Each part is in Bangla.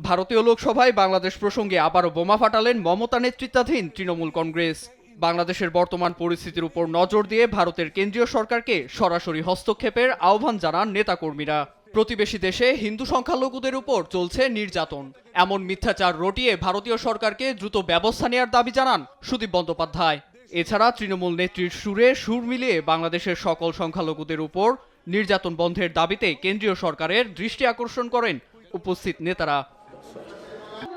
ভারতীয় লোকসভায় বাংলাদেশ প্রসঙ্গে আবারও বোমা ফাটালেন মমতা নেতৃত্বাধীন তৃণমূল কংগ্রেস। বাংলাদেশের বর্তমান পরিস্থিতির উপর নজর দিয়ে ভারতের কেন্দ্রীয় সরকারকে সরাসরি হস্তক্ষেপের আহ্বান জানান নেতাকর্মীরা। প্রতিবেশী দেশে হিন্দু সংখ্যালঘুদের উপর চলছে নির্যাতন, এমন মিথ্যাচার রটিয়ে ভারতীয় সরকারকে দ্রুত ব্যবস্থা নেওয়ার দাবি জানান সুদীপ বন্দ্যোপাধ্যায়। এছাড়া তৃণমূল নেত্রীর সুরে সুর মিলিয়ে বাংলাদেশের সকল সংখ্যালঘুদের উপর নির্যাতন বন্ধের দাবিতে কেন্দ্রীয় সরকারের দৃষ্টি আকর্ষণ করেন উপস্থিত নেতারা।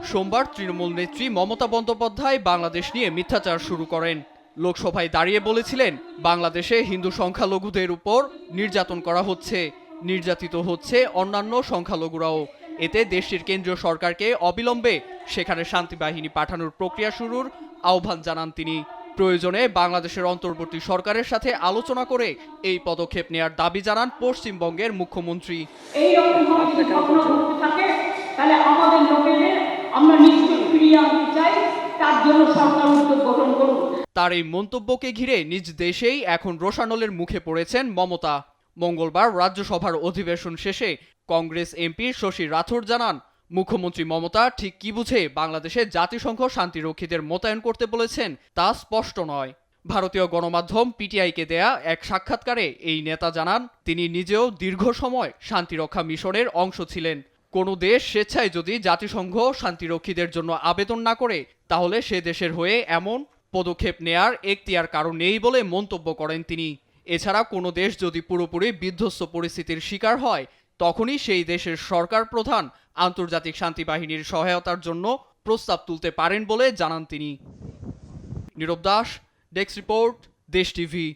সোমবার তৃণমূল নেত্রী মমতা বন্দ্যোপাধ্যায় বাংলাদেশ নিয়ে মিথ্যাচার শুরু করেন। লোকসভায় দাঁড়িয়ে বলেছিলেন, বাংলাদেশে হিন্দু সংখ্যালঘুদের উপর নির্যাতন করা হচ্ছে, নির্যাতিত হচ্ছে অন্যান্য সংখ্যালঘুরাও। এতে দেশটির কেন্দ্রীয় সরকারকে অবিলম্বে সেখানে শান্তি বাহিনী পাঠানোর প্রক্রিয়া শুরুর আহ্বান জানান তিনি। প্রয়োজনে বাংলাদেশের অন্তর্বর্তী সরকারের সাথে আলোচনা করে এই পদক্ষেপ নেয়ার দাবি জানান পশ্চিমবঙ্গের মুখ্যমন্ত্রী। তাহলে আমাদের লোকেদের আমরা নিশ্চয়ই ফিরিয়ে আনতে চাই, তার জন্য সরকার উদ্যোগ গ্রহণ করুন। তার এই মন্তব্যকে ঘিরে নিজ দেশেই এখন রোষানলের মুখে পড়েছেন মমতা। মঙ্গলবার রাজ্যসভার অধিবেশন শেষে কংগ্রেস এমপি শশী রাথোড় জানান, মুখ্যমন্ত্রী মমতা ঠিক কি বুঝে বাংলাদেশে জাতিসংঘ শান্তিরক্ষীদের মোতায়েন করতে বলেছেন তা স্পষ্ট নয়। ভারতীয় গণমাধ্যম পিটিআইকে দেয়া এক সাক্ষাৎকারে এই নেতা জানান, তিনি নিজেও দীর্ঘ সময় শান্তিরক্ষা মিশনের অংশ ছিলেন। কোনো দেশ স্বেচ্ছায় যদি জাতিসংঘ শান্তিরক্ষীদের জন্য আবেদন না করে, তাহলে সে দেশের হয়ে এমন পদক্ষেপ নেয়ার এখতিয়ার কারণ নেই বলে মন্তব্য করেন তিনি। এছাড়া কোনো দেশ যদি পুরোপুরি বিধ্বস্ত পরিস্থিতির শিকার হয়, তখনই সেই দেশের সরকার প্রধান আন্তর্জাতিক শান্তি বাহিনীর সহায়তার জন্য প্রস্তাব তুলতে পারেন বলে জানান তিনি। নীরব দাস, ডেস্ক রিপোর্ট, দেশ টিভি।